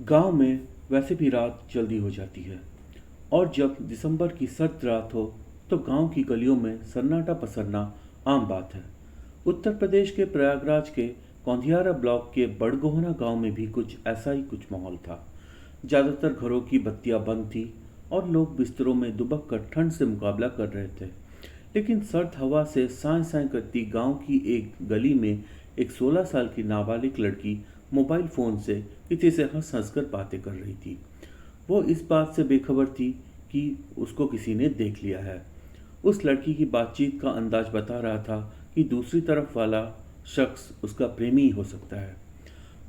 गांव में वैसे भी रात जल्दी हो जाती है और जब दिसंबर की सर्द रात हो तो गांव की गलियों में सन्नाटा पसरना आम बात है। उत्तर प्रदेश के प्रयागराज के कौंधियारा ब्लॉक के बड़गोहना गांव में भी कुछ ऐसा ही कुछ माहौल था। ज़्यादातर घरों की बत्तियां बंद थी और लोग बिस्तरों में दुबक कर ठंड से मुकाबला कर रहे थे। लेकिन सर्द हवा से साए साए करती गांव की एक गली में एक 16 साल की नाबालिग लड़की मोबाइल फोन से किसी से हंस हंस कर बातें कर रही थी। वो इस बात से बेखबर थी कि उसको किसी ने देख लिया है। उस लड़की की बातचीत का अंदाज बता रहा था कि दूसरी तरफ वाला शख्स उसका प्रेमी ही हो सकता है।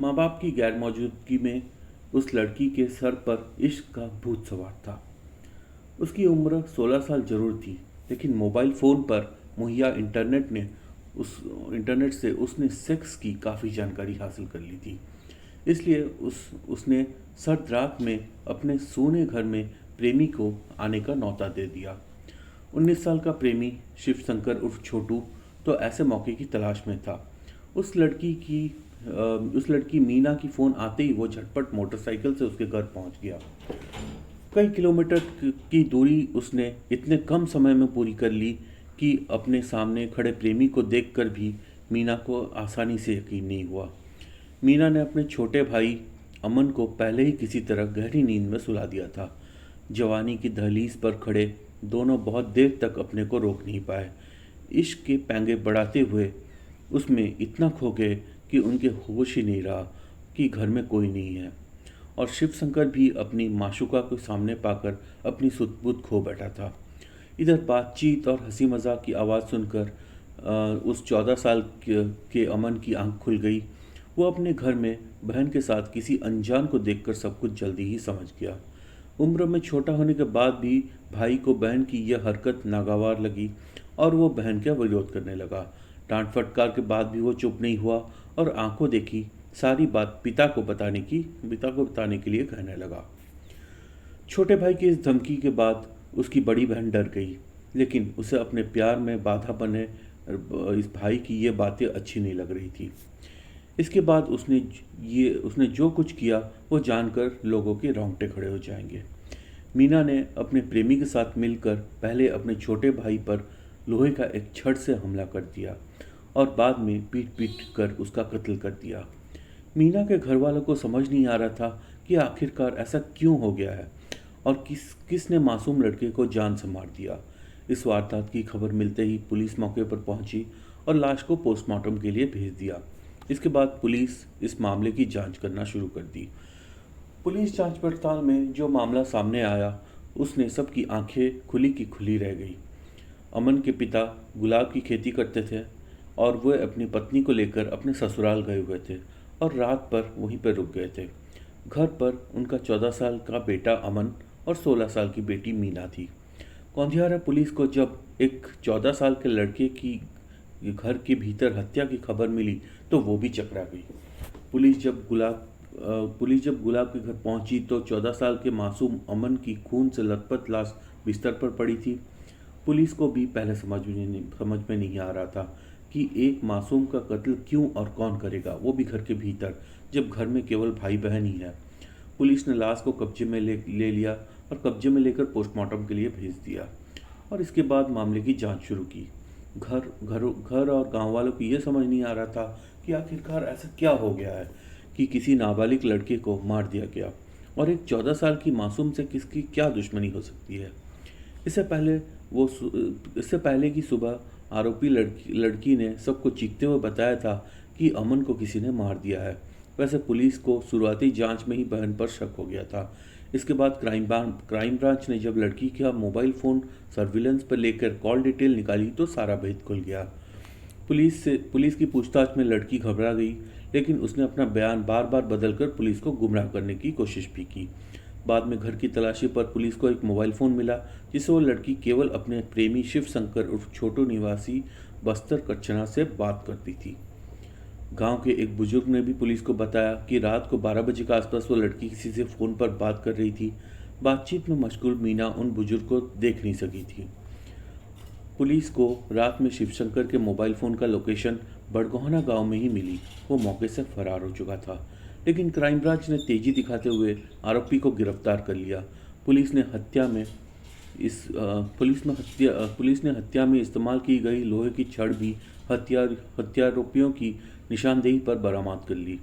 माँ बाप की गैर मौजूदगी में उस लड़की के सर पर इश्क का भूत सवार था। उसकी उम्र 16 साल जरूर थी, लेकिन मोबाइल फ़ोन पर मुहैया इंटरनेट से उसने सेक्स की काफ़ी जानकारी हासिल कर ली थी। इसलिए उसने सर्द रात में अपने सोने घर में प्रेमी को आने का न्योता दे दिया। 19 साल का प्रेमी शिव शंकर उर्फ छोटू तो ऐसे मौके की तलाश में था। उस लड़की मीना की फ़ोन आते ही वो झटपट मोटरसाइकिल से उसके घर पहुंच गया। कई किलोमीटर की दूरी उसने इतने कम समय में पूरी कर ली कि अपने सामने खड़े प्रेमी को देखकर भी मीना को आसानी से यकीन नहीं हुआ। मीना ने अपने छोटे भाई अमन को पहले ही किसी तरह गहरी नींद में सुला दिया था। जवानी की दहलीज पर खड़े दोनों बहुत देर तक अपने को रोक नहीं पाए। इश्क के पैंगे बढ़ाते हुए उसमें इतना खो गए कि उनके होश ही नहीं रहा कि घर में कोई नहीं है। और शिव शंकर भी अपनी माशुका को सामने पाकर अपनी सुध-बुध खो बैठा था। इधर बातचीत और हंसी मजाक की आवाज़ सुनकर उस 14 साल के अमन की आंख खुल गई। वो अपने घर में बहन के साथ किसी अनजान को देखकर सब कुछ जल्दी ही समझ गया। उम्र में छोटा होने के बाद भी भाई को बहन की यह हरकत नागवार लगी और वो बहन का विरोध करने लगा। डांट फटकार के बाद भी वो चुप नहीं हुआ और आंखों देखी सारी बात पिता को बताने के लिए कहने लगा। छोटे भाई की इस धमकी के बाद उसकी बड़ी बहन डर गई, लेकिन उसे अपने प्यार में बाधा बने इस भाई की ये बातें अच्छी नहीं लग रही थी। इसके बाद उसने जो कुछ किया वो जानकर लोगों के रोंगटे खड़े हो जाएंगे। मीना ने अपने प्रेमी के साथ मिलकर पहले अपने छोटे भाई पर लोहे का एक छड़ से हमला कर दिया और बाद में पीट पीट कर उसका कत्ल कर दिया। मीना के घर वालों को समझ नहीं आ रहा था कि आखिरकार ऐसा क्यों हो गया है और किसने मासूम लड़के को जान से मार दिया। इस वारदात की खबर मिलते ही पुलिस मौके पर पहुंची और लाश को पोस्टमार्टम के लिए भेज दिया। इसके बाद पुलिस इस मामले की जांच करना शुरू कर दी। पुलिस जांच पड़ताल में जो मामला सामने आया उसने सबकी आंखें खुली की खुली रह गई। अमन के पिता गुलाब की खेती करते थे और वे अपनी पत्नी को लेकर अपने ससुराल गए हुए थे और रात पर वहीं पर रुक गए थे। घर पर उनका 14 साल का बेटा अमन और 16 साल की बेटी मीना थी। कौंधियारा पुलिस को जब एक 14 साल के लड़के की घर के भीतर हत्या की खबर मिली तो वो भी चकरा गई। पुलिस जब गुलाब पुलिस जब गुलाब के घर पहुंची तो 14 साल के मासूम अमन की खून से लथपथ लाश बिस्तर पर पड़ी थी। पुलिस को भी पहले समझ में नहीं आ रहा था कि एक मासूम का कत्ल क्यों और कौन करेगा, वो भी घर के भीतर, जब घर में केवल भाई बहन ही है। पुलिस ने लाश को कब्जे में ले लिया और कब्जे में लेकर पोस्टमार्टम के लिए भेज दिया और इसके बाद मामले की जांच शुरू की। घर और गांव वालों को ये समझ नहीं आ रहा था कि आखिरकार ऐसा क्या हो गया है कि किसी नाबालिग लड़के को मार दिया गया और एक 14 साल की मासूम से किसकी क्या दुश्मनी हो सकती है। इससे पहले इससे पहले की सुबह आरोपी लड़की ने सबको चीखते हुए बताया था कि अमन को किसी ने मार दिया है। वैसे पुलिस को शुरुआती जांच में ही बहन पर शक हो गया था। इसके बाद क्राइम ब्रांच ने जब लड़की का मोबाइल फ़ोन सर्विलेंस पर लेकर कॉल डिटेल निकाली तो सारा भेद खुल गया। पुलिस की पूछताछ में लड़की घबरा गई, लेकिन उसने अपना बयान बार बार बदलकर पुलिस को गुमराह करने की कोशिश भी की। बाद में घर की तलाशी पर पुलिस को एक मोबाइल फ़ोन मिला जिससे वो लड़की केवल अपने प्रेमी शिव शंकर उर्फ छोटू निवासी बस्तर कच्छना से बात करती थी। गांव के एक बुजुर्ग ने भी पुलिस को बताया कि रात को 12 बजे के आसपास वो लड़की किसी से फ़ोन पर बात कर रही थी। बातचीत में मशगूल मीना उन बुजुर्ग को देख नहीं सकी थी। पुलिस को रात में शिवशंकर के मोबाइल फ़ोन का लोकेशन बड़गोहना गांव में ही मिली। वो मौके से फरार हो चुका था, लेकिन क्राइम ब्रांच ने तेजी दिखाते हुए आरोपी को गिरफ्तार कर लिया। पुलिस ने हत्या में पुलिस ने हत्या में इस्तेमाल की गई लोहे की छड़ भी हत्यारोपियों की निशानदेही पर बरामद कर ली।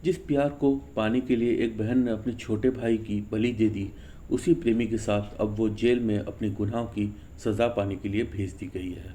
जिस प्यार को पाने के लिए एक बहन ने अपने छोटे भाई की बलि दे दी, उसी प्रेमी के साथ अब वो जेल में अपने गुनाहों की सज़ा पाने के लिए भेज दी गई है।